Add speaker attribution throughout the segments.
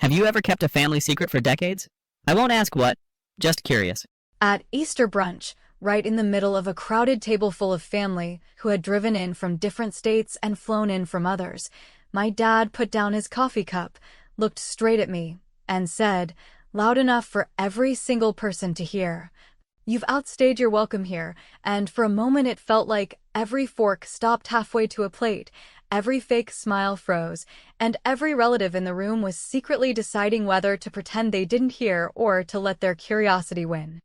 Speaker 1: Have you ever kept a family secret for decades? I won't ask what, just curious.
Speaker 2: At Easter brunch, right in the middle of a crowded table full of family who had driven in from different states and flown in from others, my dad put down his coffee cup, looked straight at me, and said, loud enough for every single person to hear, "You've outstayed your welcome here," and for a moment it felt like every fork stopped halfway to a plate, every fake smile froze, and every relative in the room was secretly deciding whether to pretend they didn't hear or to let their curiosity win.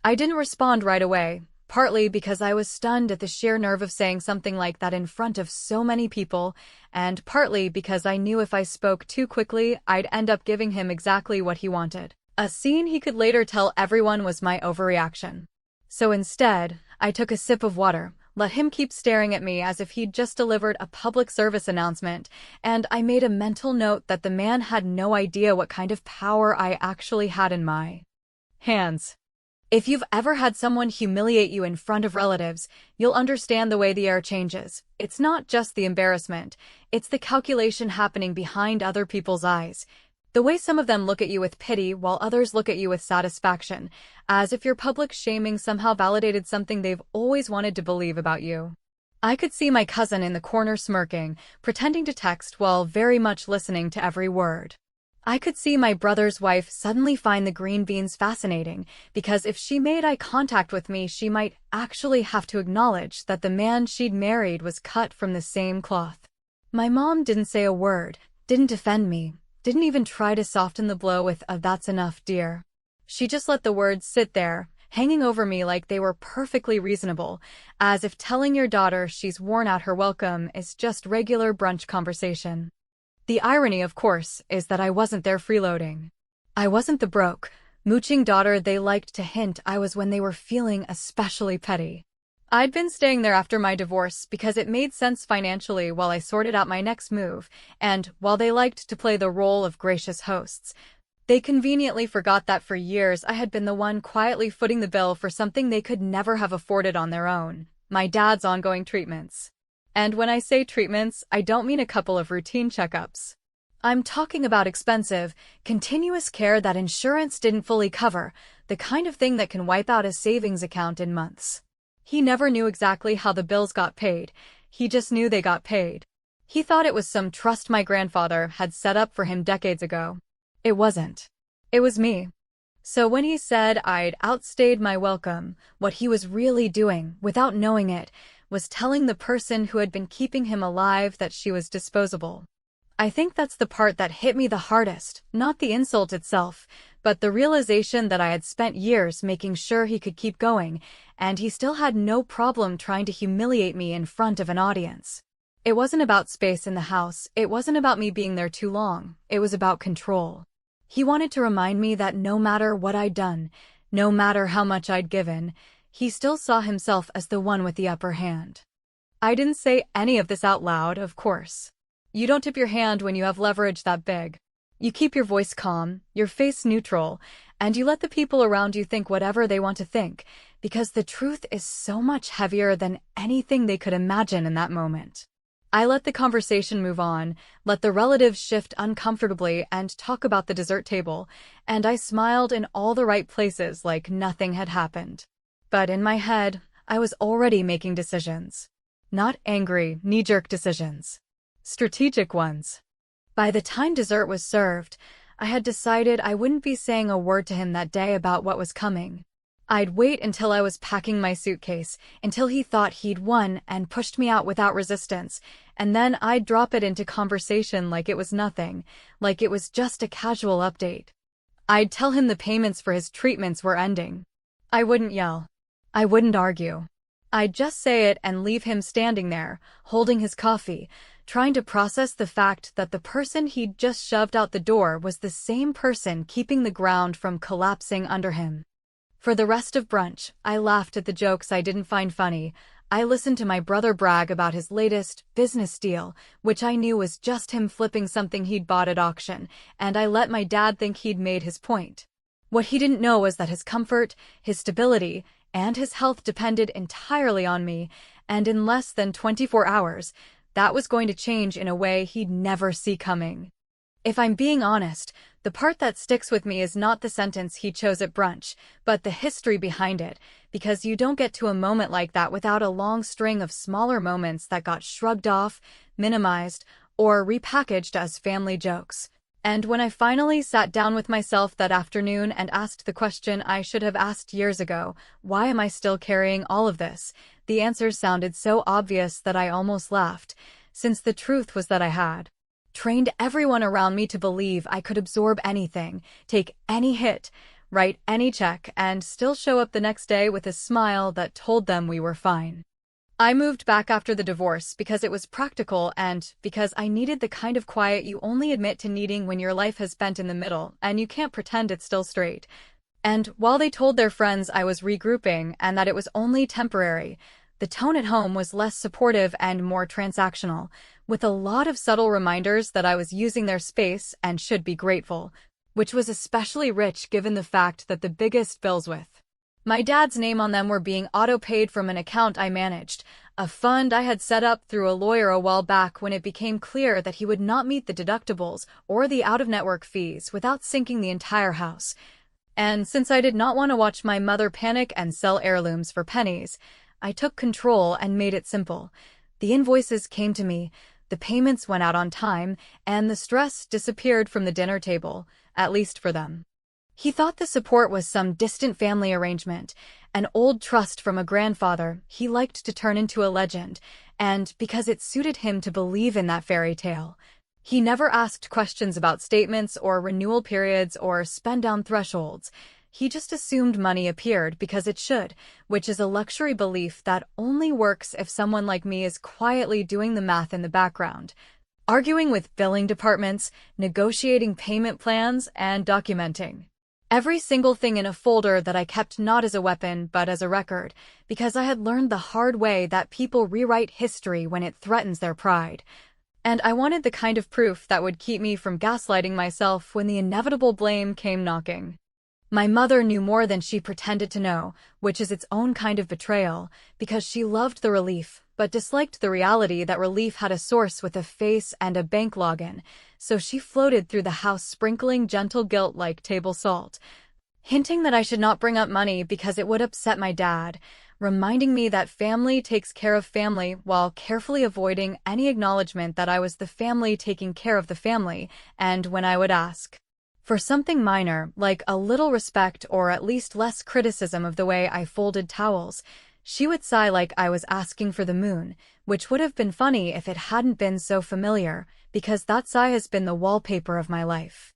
Speaker 2: I didn't respond right away, partly because I was stunned at the sheer nerve of saying something like that in front of so many people, and partly because I knew if I spoke too quickly, I'd end up giving him exactly what he wanted. A scene he could later tell everyone was my overreaction. So instead, I took a sip of water, let him keep staring at me as if he'd just delivered a public service announcement, and I made a mental note that the man had no idea what kind of power I actually had in my hands. If you've ever had someone humiliate you in front of relatives, you'll understand the way the air changes. It's not just the embarrassment, it's the calculation happening behind other people's eyes. The way some of them look at you with pity while others look at you with satisfaction, as if your public shaming somehow validated something they've always wanted to believe about you. I could see my cousin in the corner smirking, pretending to text while very much listening to every word. I could see my brother's wife suddenly find the green beans fascinating, because if she made eye contact with me, she might actually have to acknowledge that the man she'd married was cut from the same cloth. My mom didn't say a word, didn't defend me, didn't even try to soften the blow with a "that's enough, dear." She just let the words sit there, hanging over me like they were perfectly reasonable, as if telling your daughter she's worn out her welcome is just regular brunch conversation. The irony, of course, is that I wasn't there freeloading. I wasn't the broke, mooching daughter they liked to hint I was when they were feeling especially petty. I'd been staying there after my divorce because it made sense financially while I sorted out my next move, and while they liked to play the role of gracious hosts, they conveniently forgot that for years I had been the one quietly footing the bill for something they could never have afforded on their own: my dad's ongoing treatments. And when I say treatments, I don't mean a couple of routine checkups. I'm talking about expensive, continuous care that insurance didn't fully cover, the kind of thing that can wipe out a savings account in months. He never knew exactly how the bills got paid, he just knew they got paid. He thought it was some trust my grandfather had set up for him decades ago. It wasn't. It was me. So when he said I'd outstayed my welcome, what he was really doing, without knowing it, was telling the person who had been keeping him alive that she was disposable. I think that's the part that hit me the hardest, not the insult itself, but the realization that I had spent years making sure he could keep going, and he still had no problem trying to humiliate me in front of an audience. It wasn't about space in the house, it wasn't about me being there too long, it was about control. He wanted to remind me that no matter what I'd done, no matter how much I'd given, he still saw himself as the one with the upper hand. I didn't say any of this out loud, of course. You don't tip your hand when you have leverage that big. You keep your voice calm, your face neutral, and you let the people around you think whatever they want to think, because the truth is so much heavier than anything they could imagine in that moment. I let the conversation move on, let the relatives shift uncomfortably and talk about the dessert table, and I smiled in all the right places like nothing had happened. But in my head, I was already making decisions. Not angry, knee-jerk decisions. Strategic ones. By the time dessert was served, I had decided I wouldn't be saying a word to him that day about what was coming. I'd wait until I was packing my suitcase, until he thought he'd won and pushed me out without resistance, and then I'd drop it into conversation like it was nothing, like it was just a casual update. I'd tell him the payments for his treatments were ending. I wouldn't yell. I wouldn't argue. I'd just say it and leave him standing there, holding his coffee, trying to process the fact that the person he'd just shoved out the door was the same person keeping the ground from collapsing under him. For the rest of brunch, I laughed at the jokes I didn't find funny. I listened to my brother brag about his latest business deal, which I knew was just him flipping something he'd bought at auction, and I let my dad think he'd made his point. What he didn't know was that his comfort, his stability, and his health depended entirely on me, and in less than 24 hours, that was going to change in a way he'd never see coming. If I'm being honest, the part that sticks with me is not the sentence he chose at brunch, but the history behind it, because you don't get to a moment like that without a long string of smaller moments that got shrugged off, minimized, or repackaged as family jokes. And when I finally sat down with myself that afternoon and asked the question I should have asked years ago, why am I still carrying all of this? The answers sounded so obvious that I almost laughed, since the truth was that I had trained everyone around me to believe I could absorb anything, take any hit, write any check, and still show up the next day with a smile that told them we were fine. I moved back after the divorce because it was practical and because I needed the kind of quiet you only admit to needing when your life has bent in the middle and you can't pretend it's still straight. And while they told their friends I was regrouping and that it was only temporary, the tone at home was less supportive and more transactional, with a lot of subtle reminders that I was using their space and should be grateful, which was especially rich given the fact that the biggest bills with my dad's name on them were being auto-paid from an account I managed, a fund I had set up through a lawyer a while back when it became clear that he would not meet the deductibles or the out-of-network fees without sinking the entire house. And since I did not want to watch my mother panic and sell heirlooms for pennies, I took control and made it simple. The invoices came to me, the payments went out on time, and the stress disappeared from the dinner table, at least for them. He thought the support was some distant family arrangement, an old trust from a grandfather he liked to turn into a legend, and because it suited him to believe in that fairy tale. He never asked questions about statements or renewal periods or spend-down thresholds. He just assumed money appeared because it should, which is a luxury belief that only works if someone like me is quietly doing the math in the background, arguing with billing departments, negotiating payment plans, and documenting every single thing in a folder that I kept not as a weapon but as a record, because I had learned the hard way that people rewrite history when it threatens their pride. And I wanted the kind of proof that would keep me from gaslighting myself when the inevitable blame came knocking. My mother knew more than she pretended to know, which is its own kind of betrayal, because she loved the relief, but disliked the reality that relief had a source with a face and a bank login, so she floated through the house sprinkling gentle guilt like table salt, hinting that I should not bring up money because it would upset my dad, reminding me that family takes care of family while carefully avoiding any acknowledgement that I was the family taking care of the family, and when I would ask for something minor, like a little respect or at least less criticism of the way I folded towels, she would sigh like I was asking for the moon, which would have been funny if it hadn't been so familiar, because that sigh has been the wallpaper of my life.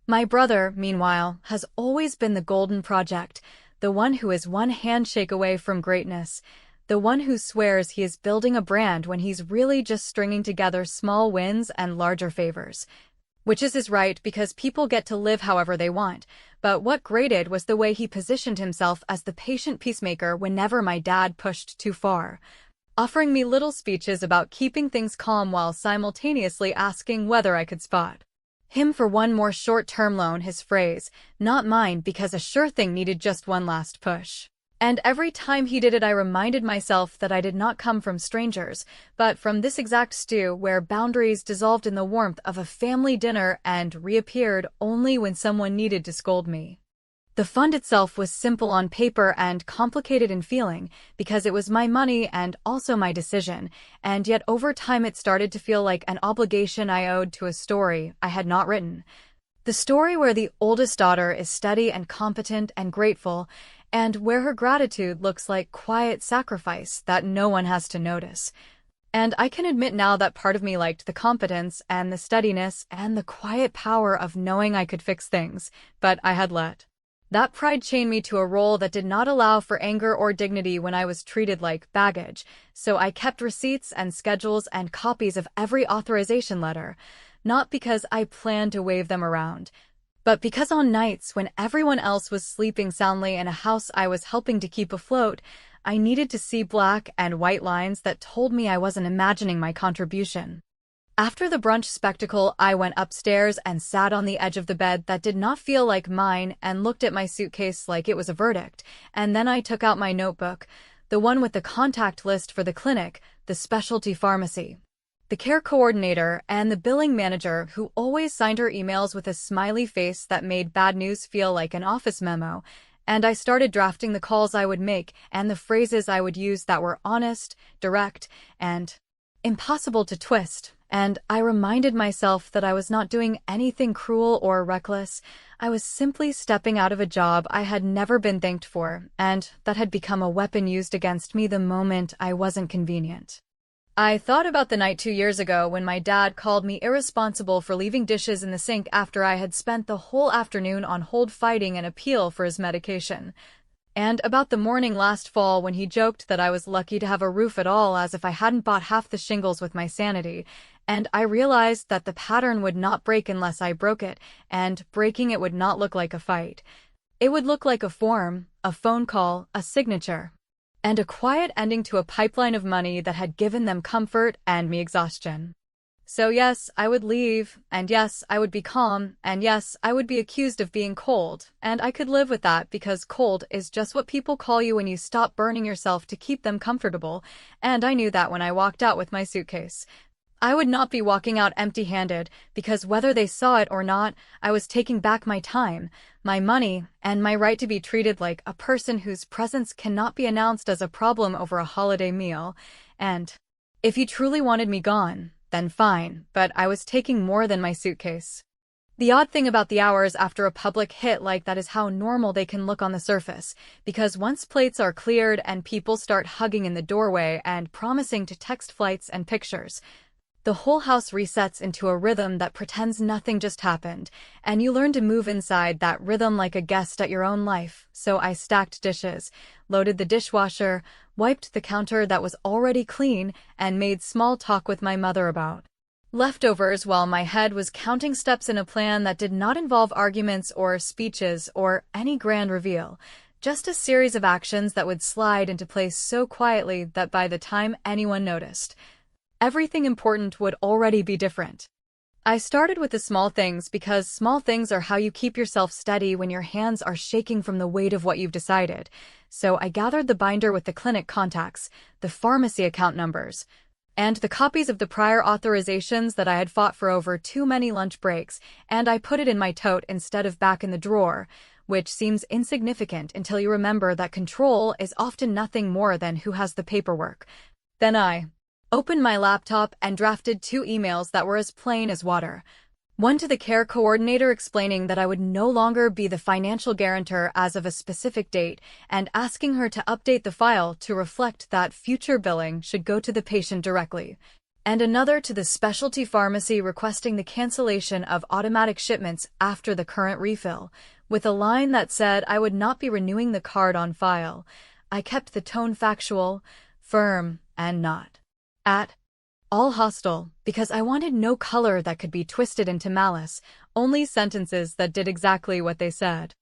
Speaker 2: My brother, meanwhile, has always been the golden project, the one who is one handshake away from greatness, the one who swears he is building a brand when he's really just stringing together small wins and larger favors. Which is his right because people get to live however they want, but what grated was the way he positioned himself as the patient peacemaker whenever my dad pushed too far, offering me little speeches about keeping things calm while simultaneously asking whether I could spot him for one more short-term loan, his phrase, not mine because a sure thing needed just one last push. And every time he did it I reminded myself that I did not come from strangers, but from this exact stew where boundaries dissolved in the warmth of a family dinner and reappeared only when someone needed to scold me. The fund itself was simple on paper and complicated in feeling, because it was my money and also my decision, and yet over time it started to feel like an obligation I owed to a story I had not written. The story where the oldest daughter is steady and competent and grateful, and where her gratitude looks like quiet sacrifice that no one has to notice. And I can admit now that part of me liked the competence and the steadiness and the quiet power of knowing I could fix things, but I had let that pride chain me to a role that did not allow for anger or dignity when I was treated like baggage, so I kept receipts and schedules and copies of every authorization letter, not because I planned to wave them around, but because on nights when everyone else was sleeping soundly in a house I was helping to keep afloat, I needed to see black and white lines that told me I wasn't imagining my contribution. After the brunch spectacle, I went upstairs and sat on the edge of the bed that did not feel like mine and looked at my suitcase like it was a verdict, and then I took out my notebook, the one with the contact list for the clinic, the specialty pharmacy. the care coordinator, and the billing manager who always signed her emails with a smiley face that made bad news feel like an office memo. And I started drafting the calls I would make and the phrases I would use that were honest, direct, and impossible to twist. And I reminded myself that I was not doing anything cruel or reckless. I was simply stepping out of a job I had never been thanked for, and that had become a weapon used against me the moment I wasn't convenient. I thought about the night 2 years ago when my dad called me irresponsible for leaving dishes in the sink after I had spent the whole afternoon on hold fighting an appeal for his medication. And about the morning last fall when he joked that I was lucky to have a roof at all, as if I hadn't bought half the shingles with my sanity. And I realized that the pattern would not break unless I broke it, and breaking it would not look like a fight. It would look like a form, a phone call, a signature, and a quiet ending to a pipeline of money that had given them comfort and me exhaustion. So yes, I would leave, and yes, I would be calm, and yes, I would be accused of being cold, and I could live with that because cold is just what people call you when you stop burning yourself to keep them comfortable, and I knew that when I walked out with my suitcase. I would not be walking out empty-handed, because whether they saw it or not, I was taking back my time, my money, and my right to be treated like a person whose presence cannot be announced as a problem over a holiday meal. And if you truly wanted me gone, then fine, but I was taking more than my suitcase. The odd thing about the hours after a public hit like that is how normal they can look on the surface, because once plates are cleared and people start hugging in the doorway and promising to text flights and pictures, the whole house resets into a rhythm that pretends nothing just happened, and you learn to move inside that rhythm like a guest at your own life. So I stacked dishes, loaded the dishwasher, wiped the counter that was already clean, and made small talk with my mother about leftovers while my head was counting steps in a plan that did not involve arguments or speeches or any grand reveal, just a series of actions that would slide into place so quietly that by the time anyone noticed, everything important would already be different. I started with the small things because small things are how you keep yourself steady when your hands are shaking from the weight of what you've decided. So I gathered the binder with the clinic contacts, the pharmacy account numbers, and the copies of the prior authorizations that I had fought for over too many lunch breaks, and I put it in my tote instead of back in the drawer, which seems insignificant until you remember that control is often nothing more than who has the paperwork. Then I opened my laptop and drafted 2 emails that were as plain as water. One to the care coordinator explaining that I would no longer be the financial guarantor as of a specific date and asking her to update the file to reflect that future billing should go to the patient directly. And another to the specialty pharmacy requesting the cancellation of automatic shipments after the current refill, with a line that said I would not be renewing the card on file. I kept the tone factual, firm, and not at all hostile, because I wanted no color that could be twisted into malice, only sentences that did exactly what they said.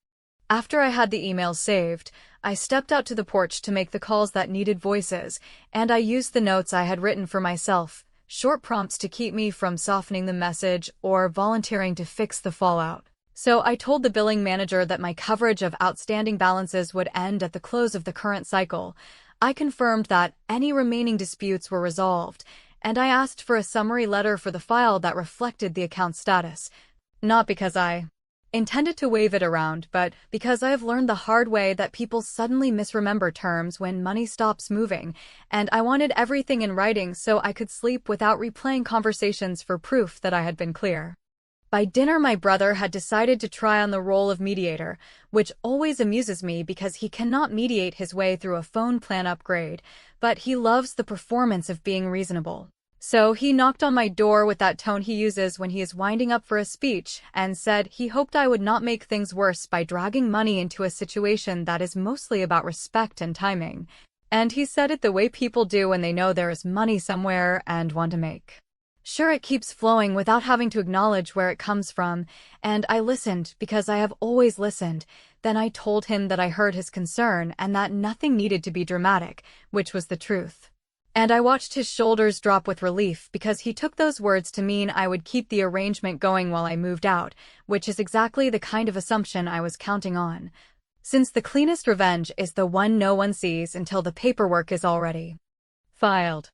Speaker 2: After I had the emails saved, I stepped out to the porch to make the calls that needed voices, and I used the notes I had written for myself, short prompts to keep me from softening the message or volunteering to fix the fallout. So I told the billing manager that my coverage of outstanding balances would end at the close of the current cycle. I confirmed that any remaining disputes were resolved, and I asked for a summary letter for the file that reflected the account status. Not because I intended to wave it around, but because I have learned the hard way that people suddenly misremember terms when money stops moving, and I wanted everything in writing so I could sleep without replaying conversations for proof that I had been clear. By dinner, my brother had decided to try on the role of mediator, which always amuses me because he cannot mediate his way through a phone plan upgrade, but he loves the performance of being reasonable. So he knocked on my door with that tone he uses when he is winding up for a speech and said he hoped I would not make things worse by dragging money into a situation that is mostly about respect and timing. And he said it the way people do when they know there is money somewhere and want to make sure it keeps flowing without having to acknowledge where it comes from, and I listened because I have always listened. Then I told him that I heard his concern and that nothing needed to be dramatic, which was the truth. And I watched his shoulders drop with relief because he took those words to mean I would keep the arrangement going while I moved out, which is exactly the kind of assumption I was counting on. Since the cleanest revenge is the one no one sees until the paperwork is already filed.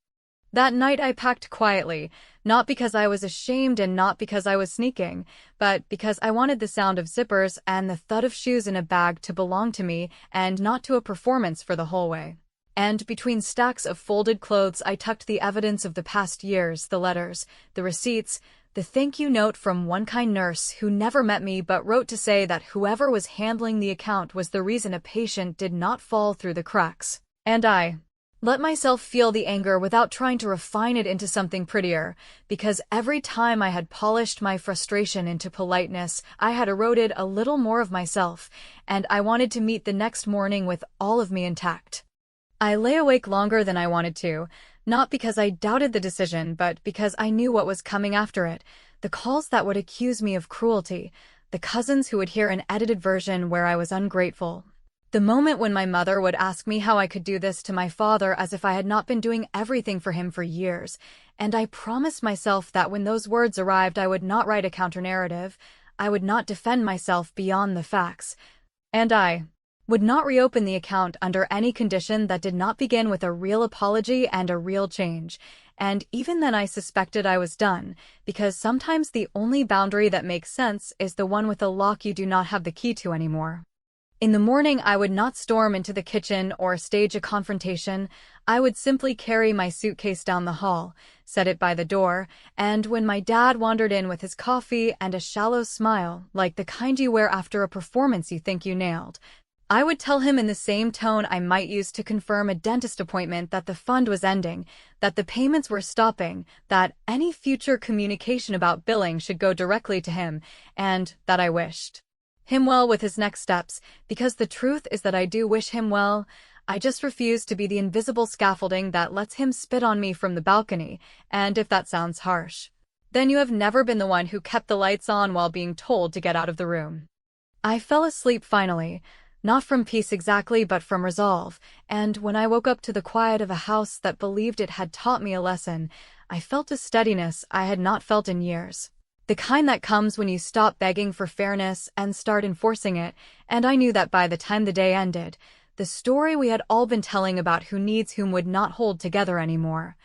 Speaker 2: That night I packed quietly, not because I was ashamed and not because I was sneaking, but because I wanted the sound of zippers and the thud of shoes in a bag to belong to me and not to a performance for the whole way. And between stacks of folded clothes I tucked the evidence of the past years, the letters, the receipts, the thank you note from one kind nurse who never met me but wrote to say that whoever was handling the account was the reason a patient did not fall through the cracks. And I let myself feel the anger without trying to refine it into something prettier, because every time I had polished my frustration into politeness, I had eroded a little more of myself, and I wanted to meet the next morning with all of me intact. I lay awake longer than I wanted to, not because I doubted the decision, but because I knew what was coming after it, the calls that would accuse me of cruelty, the cousins who would hear an edited version where I was ungrateful. The moment when my mother would ask me how I could do this to my father as if I had not been doing everything for him for years, and I promised myself that when those words arrived I would not write a counter-narrative, I would not defend myself beyond the facts, and I would not reopen the account under any condition that did not begin with a real apology and a real change. And even then I suspected I was done, because sometimes the only boundary that makes sense is the one with a lock you do not have the key to anymore. In the morning I would not storm into the kitchen or stage a confrontation. I would simply carry my suitcase down the hall, set it by the door, and when my dad wandered in with his coffee and a shallow smile, like the kind you wear after a performance you think you nailed, I would tell him in the same tone I might use to confirm a dentist appointment that the fund was ending, that the payments were stopping, that any future communication about billing should go directly to him, and that I wished him well with his next steps, because the truth is that I do wish him well. I just refuse to be the invisible scaffolding that lets him spit on me from the balcony, and if that sounds harsh, then you have never been the one who kept the lights on while being told to get out of the room. I fell asleep finally, not from peace exactly but from resolve, and when I woke up to the quiet of a house that believed it had taught me a lesson, I felt a steadiness I had not felt in years. The kind that comes when you stop begging for fairness and start enforcing it, and I knew that by the time the day ended, the story we had all been telling about who needs whom would not hold together anymore.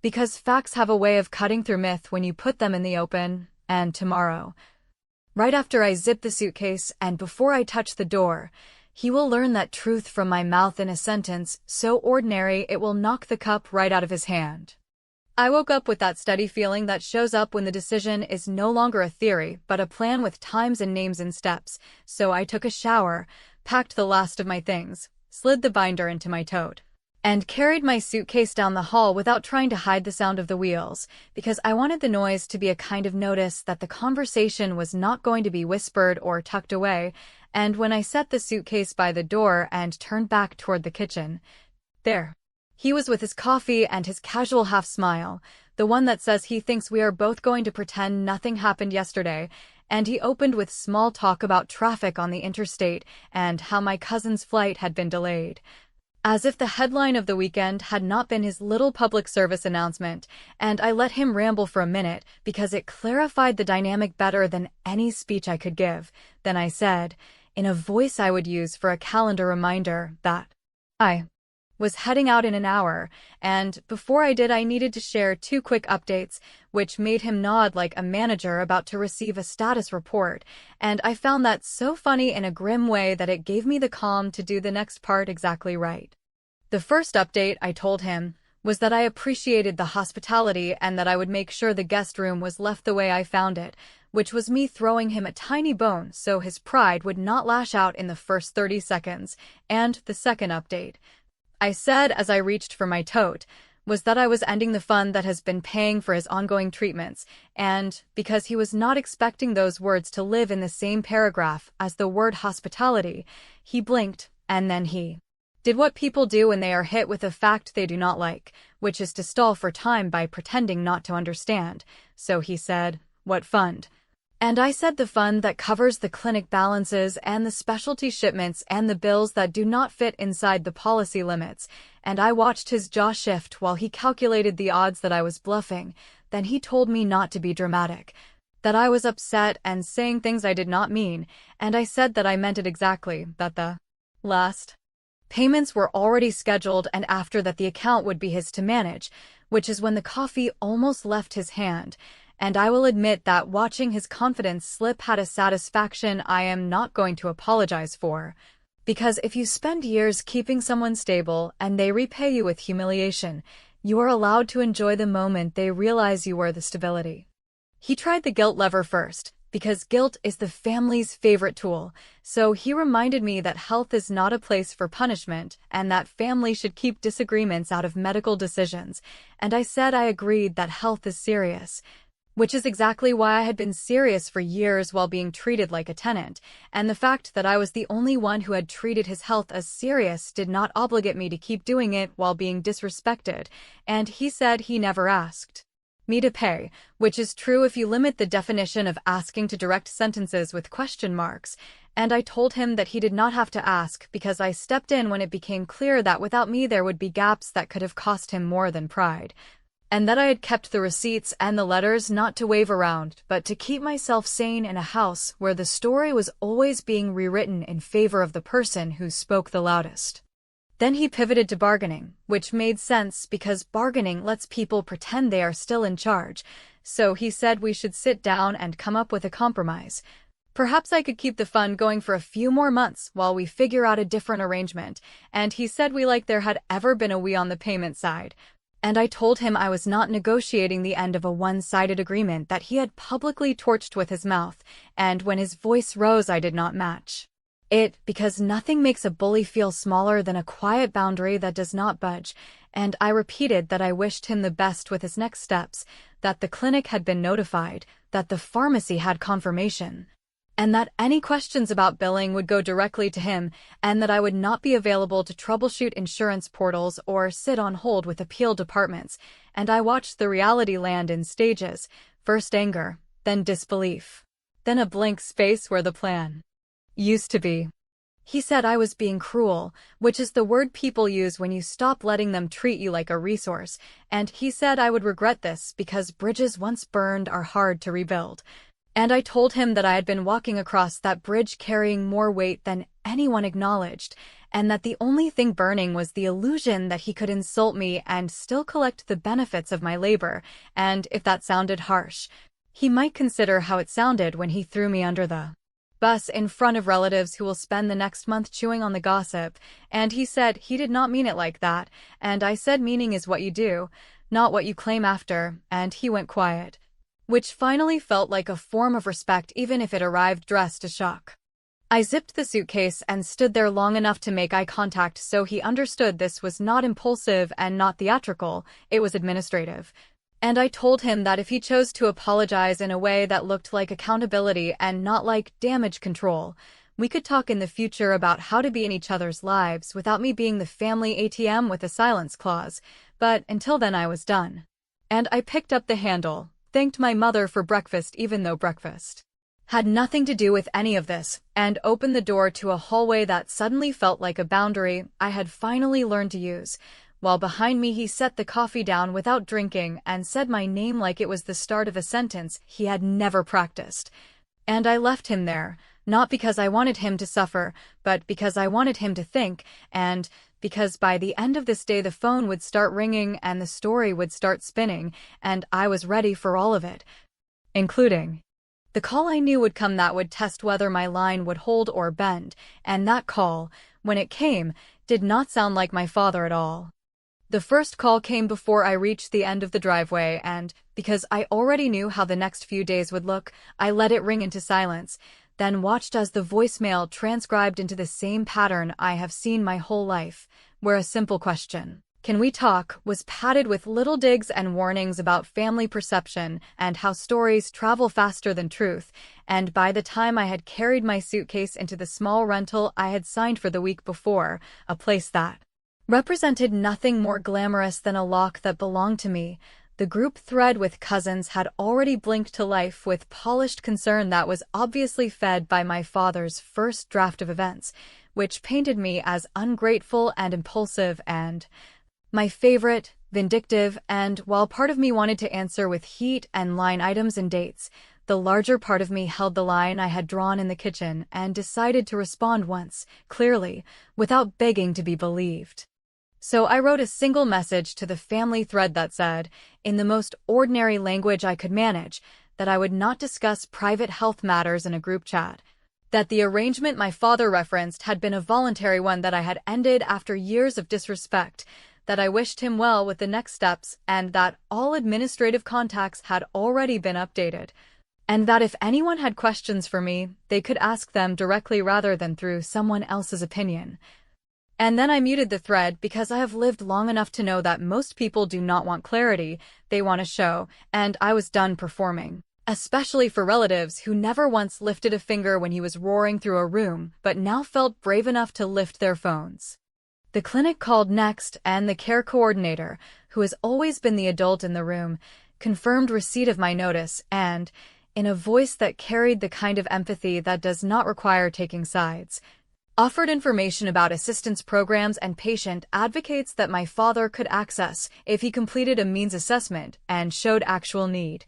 Speaker 2: Because facts have a way of cutting through myth when you put them in the open, and tomorrow, right after I zip the suitcase and before I touch the door, he will learn that truth from my mouth in a sentence so ordinary it will knock the cup right out of his hand. I woke up with that steady feeling that shows up when the decision is no longer a theory, but a plan with times and names and steps, so I took a shower, packed the last of my things, slid the binder into my tote, and carried my suitcase down the hall without trying to hide the sound of the wheels, because I wanted the noise to be a kind of notice that the conversation was not going to be whispered or tucked away, and when I set the suitcase by the door and turned back toward the kitchen, there he was with his coffee and his casual half-smile, the one that says he thinks we are both going to pretend nothing happened yesterday, and he opened with small talk about traffic on the interstate and how my cousin's flight had been delayed. As if the headline of the weekend had not been his little public service announcement, and I let him ramble for a minute because it clarified the dynamic better than any speech I could give. Then I said, in a voice I would use for a calendar reminder, that I was heading out in an hour, and before I did I needed to share 2 quick updates, which made him nod like a manager about to receive a status report, and I found that so funny in a grim way that it gave me the calm to do the next part exactly right. The first update, I told him, was that I appreciated the hospitality and that I would make sure the guest room was left the way I found it, which was me throwing him a tiny bone so his pride would not lash out in the first 30 seconds, and the second update, I said as I reached for my tote, was that I was ending the fund that has been paying for his ongoing treatments, and because he was not expecting those words to live in the same paragraph as the word hospitality, he blinked, and then he did what people do when they are hit with a fact they do not like, which is to stall for time by pretending not to understand. So he said, "What fund?" And I said the fund that covers the clinic balances and the specialty shipments and the bills that do not fit inside the policy limits, and I watched his jaw shift while he calculated the odds that I was bluffing. Then he told me not to be dramatic, that I was upset and saying things I did not mean, and I said that I meant it exactly, that the last payments were already scheduled and after that the account would be his to manage, which is when the coffee almost left his hand, and I will admit that watching his confidence slip had a satisfaction I am not going to apologize for. Because if you spend years keeping someone stable and they repay you with humiliation, you are allowed to enjoy the moment they realize you were the stability. He tried the guilt lever first, because guilt is the family's favorite tool, so he reminded me that health is not a place for punishment and that family should keep disagreements out of medical decisions, and I said I agreed that health is serious. Which is exactly why I had been serious for years while being treated like a tenant, and the fact that I was the only one who had treated his health as serious did not obligate me to keep doing it while being disrespected, and he said he never asked me to pay, which is true if you limit the definition of asking to direct sentences with question marks, and I told him that he did not have to ask because I stepped in when it became clear that without me there would be gaps that could have cost him more than pride. And that I had kept the receipts and the letters not to wave around, but to keep myself sane in a house where the story was always being rewritten in favor of the person who spoke the loudest. Then he pivoted to bargaining, which made sense because bargaining lets people pretend they are still in charge, so he said we should sit down and come up with a compromise. Perhaps I could keep the fun going for a few more months while we figure out a different arrangement, and he said we like there had ever been a we on the payment side. And I told him I was not negotiating the end of a one-sided agreement that he had publicly torched with his mouth, and when his voice rose I did not match it, because nothing makes a bully feel smaller than a quiet boundary that does not budge, and I repeated that I wished him the best with his next steps, that the clinic had been notified, that the pharmacy had confirmation, and that any questions about billing would go directly to him, and that I would not be available to troubleshoot insurance portals or sit on hold with appeal departments, and I watched the reality land in stages, first anger, then disbelief, then a blank space where the plan used to be. He said I was being cruel, which is the word people use when you stop letting them treat you like a resource, and he said I would regret this because bridges once burned are hard to rebuild. And I told him that I had been walking across that bridge carrying more weight than anyone acknowledged, and that the only thing burning was the illusion that he could insult me and still collect the benefits of my labor, and if that sounded harsh, he might consider how it sounded when he threw me under the bus in front of relatives who will spend the next month chewing on the gossip, and he said he did not mean it like that, and I said meaning is what you do, not what you claim after, and he went quiet. Which finally felt like a form of respect even if it arrived dressed as shock. I zipped the suitcase and stood there long enough to make eye contact so he understood this was not impulsive and not theatrical, it was administrative. And I told him that if he chose to apologize in a way that looked like accountability and not like damage control, we could talk in the future about how to be in each other's lives without me being the family ATM with a silence clause, but until then I was done. And I picked up the handle, thanked my mother for breakfast even though breakfast had nothing to do with any of this, and opened the door to a hallway that suddenly felt like a boundary I had finally learned to use, while behind me he set the coffee down without drinking and said my name like it was the start of a sentence he had never practiced. And I left him there, not because I wanted him to suffer, but because I wanted him to think, and because by the end of this day the phone would start ringing and the story would start spinning, and I was ready for all of it, including the call I knew would come that would test whether my line would hold or bend, and that call, when it came, did not sound like my father at all. The first call came before I reached the end of the driveway, and, because I already knew how the next few days would look, I let it ring into silence, then watched as the voicemail transcribed into the same pattern I have seen my whole life, where a simple question, "Can we talk?" was padded with little digs and warnings about family perception and how stories travel faster than truth, and by the time I had carried my suitcase into the small rental I had signed for the week before, a place that represented nothing more glamorous than a lock that belonged to me, the group thread with cousins had already blinked to life with polished concern that was obviously fed by my father's first draft of events, which painted me as ungrateful and impulsive and my favorite, vindictive, and while part of me wanted to answer with heat and line items and dates, the larger part of me held the line I had drawn in the kitchen and decided to respond once, clearly, without begging to be believed. So I wrote a single message to the family thread that said, in the most ordinary language I could manage, that I would not discuss private health matters in a group chat, that the arrangement my father referenced had been a voluntary one that I had ended after years of disrespect, that I wished him well with the next steps, and that all administrative contacts had already been updated, and that if anyone had questions for me, they could ask them directly rather than through someone else's opinion. And then I muted the thread because I have lived long enough to know that most people do not want clarity, they want a show, and I was done performing. Especially for relatives who never once lifted a finger when he was roaring through a room, but now felt brave enough to lift their phones. The clinic called next, and the care coordinator, who has always been the adult in the room, confirmed receipt of my notice and, in a voice that carried the kind of empathy that does not require taking sides, offered information about assistance programs and patient advocates that my father could access if he completed a means assessment and showed actual need,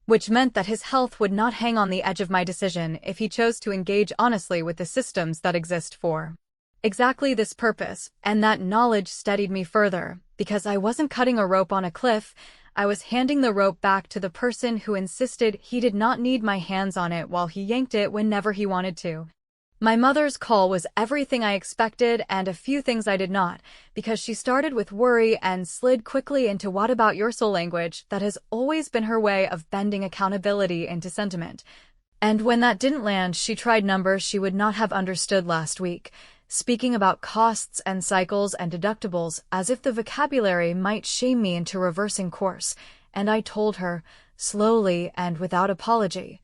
Speaker 2: which meant that his health would not hang on the edge of my decision if he chose to engage honestly with the systems that exist for exactly this purpose, and that knowledge steadied me further, because I wasn't cutting a rope on a cliff, I was handing the rope back to the person who insisted he did not need my hands on it while he yanked it whenever he wanted to. My mother's call was everything I expected and a few things I did not, because she started with worry and slid quickly into what about your soul language that has always been her way of bending accountability into sentiment. And when that didn't land, she tried numbers she would not have understood last week, speaking about costs and cycles and deductibles as if the vocabulary might shame me into reversing course, and I told her, slowly and without apology,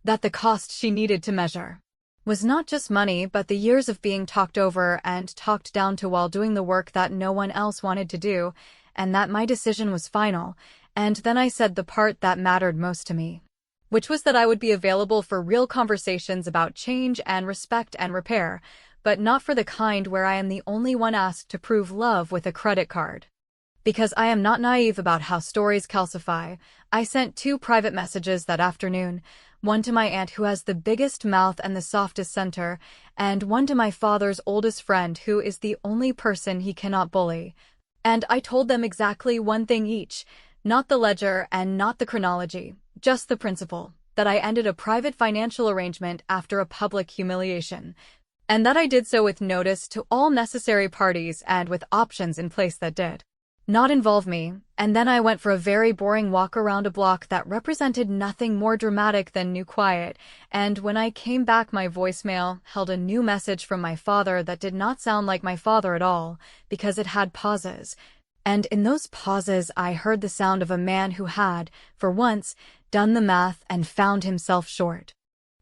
Speaker 2: that the cost she needed to measure was not just money but the years of being talked over and talked down to while doing the work that no one else wanted to do, and that my decision was final. And then I said the part that mattered most to me, which was that I would be available for real conversations about change and respect and repair, but not for the kind where I am the only one asked to prove love with a credit card. Because I am not naive about how stories calcify, I sent 2 private messages that afternoon, one to my aunt who has the biggest mouth and the softest center, and one to my father's oldest friend who is the only person he cannot bully. And I told them exactly one thing each, not the ledger and not the chronology, just the principle, that I ended a private financial arrangement after a public humiliation, and that I did so with notice to all necessary parties and with options in place that did not involve me, and then I went for a very boring walk around a block that represented nothing more dramatic than new quiet, and when I came back my voicemail held a new message from my father that did not sound like my father at all, because it had pauses, and in those pauses I heard the sound of a man who had, for once, done the math and found himself short.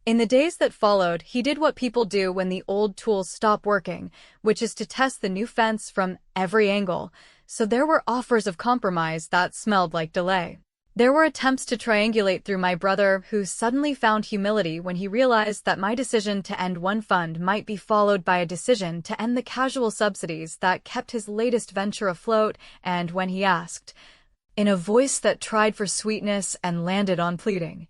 Speaker 2: In the days that followed, he did what people do when the old tools stop working, which is to test the new fence from every angle. So there were offers of compromise that smelled like delay. There were attempts to triangulate through my brother, who suddenly found humility when he realized that my decision to end one fund might be followed by a decision to end the casual subsidies that kept his latest venture afloat, and when he asked, in a voice that tried for sweetness and landed on pleading,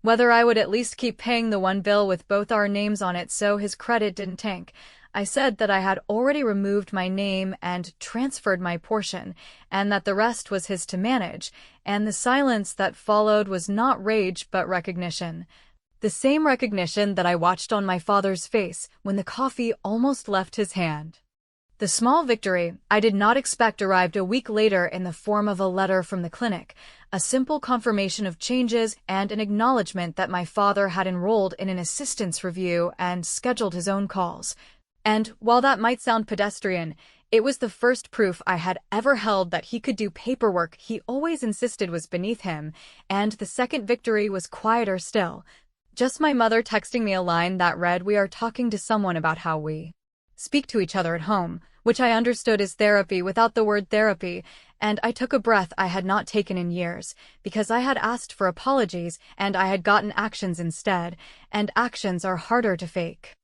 Speaker 2: whether I would at least keep paying the one bill with both our names on it so his credit didn't tank, I said that I had already removed my name and transferred my portion, and that the rest was his to manage, and the silence that followed was not rage but recognition. The same recognition that I watched on my father's face when the coffee almost left his hand. The small victory I did not expect arrived a week later in the form of a letter from the clinic, a simple confirmation of changes and an acknowledgement that my father had enrolled in an assistance review and scheduled his own calls. And while that might sound pedestrian, it was the first proof I had ever held that he could do paperwork he always insisted was beneath him, and the second victory was quieter still. Just my mother texting me a line that read, "We are talking to someone about how we speak to each other at home," which I understood as therapy without the word therapy, and I took a breath I had not taken in years, because I had asked for apologies and I had gotten actions instead, and actions are harder to fake.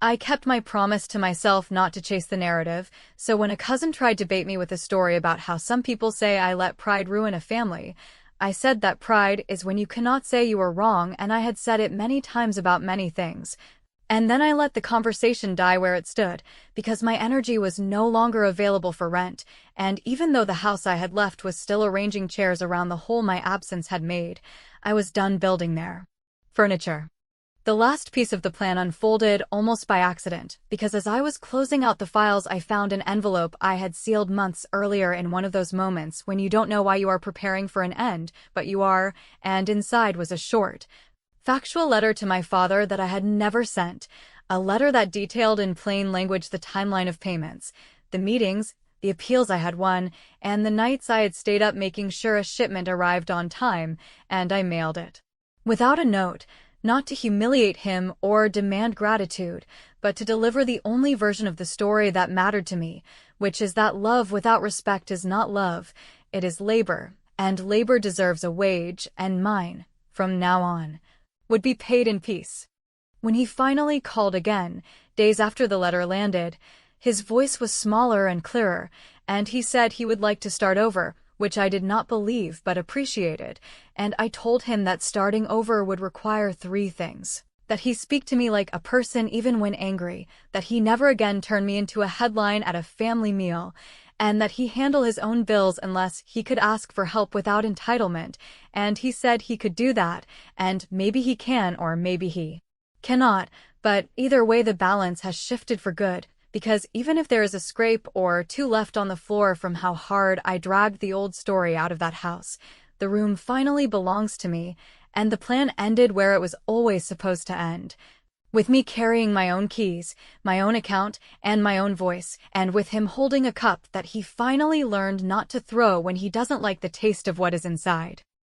Speaker 2: I kept my promise to myself not to chase the narrative, so when a cousin tried to bait me with a story about how some people say I let pride ruin a family, I said that pride is when you cannot say you were wrong, and I had said it many times about many things. And then I let the conversation die where it stood, because my energy was no longer available for rent, and even though the house I had left was still arranging chairs around the hole my absence had made, I was done building there. Furniture. The last piece of the plan unfolded almost by accident, because as I was closing out the files I found an envelope I had sealed months earlier in one of those moments when you don't know why you are preparing for an end, but you are, and inside was a short, factual letter to my father that I had never sent, a letter that detailed in plain language the timeline of payments, the meetings, the appeals I had won, and the nights I had stayed up making sure a shipment arrived on time, and I mailed it. Without a note, not to humiliate him or demand gratitude, but to deliver the only version of the story that mattered to me, which is that love without respect is not love, it is labor, and labor deserves a wage, and mine, from now on, would be paid in peace. When he finally called again, days after the letter landed, his voice was smaller and clearer, and he said he would like to start over, which I did not believe but appreciated, and I told him that starting over would require 3 things. That he speak to me like a person even when angry, that he never again turn me into a headline at a family meal, and that he handle his own bills unless he could ask for help without entitlement, and he said he could do that, and maybe he can or maybe he cannot, but either way the balance has shifted for good, because even if there is a scrape or 2 left on the floor from how hard I dragged the old story out of that house, the room finally belongs to me, and the plan ended where it was always supposed to end. With me carrying my own keys, my own account, and my own voice, and with him holding a cup that he finally learned not to throw when he doesn't like the taste of what is inside.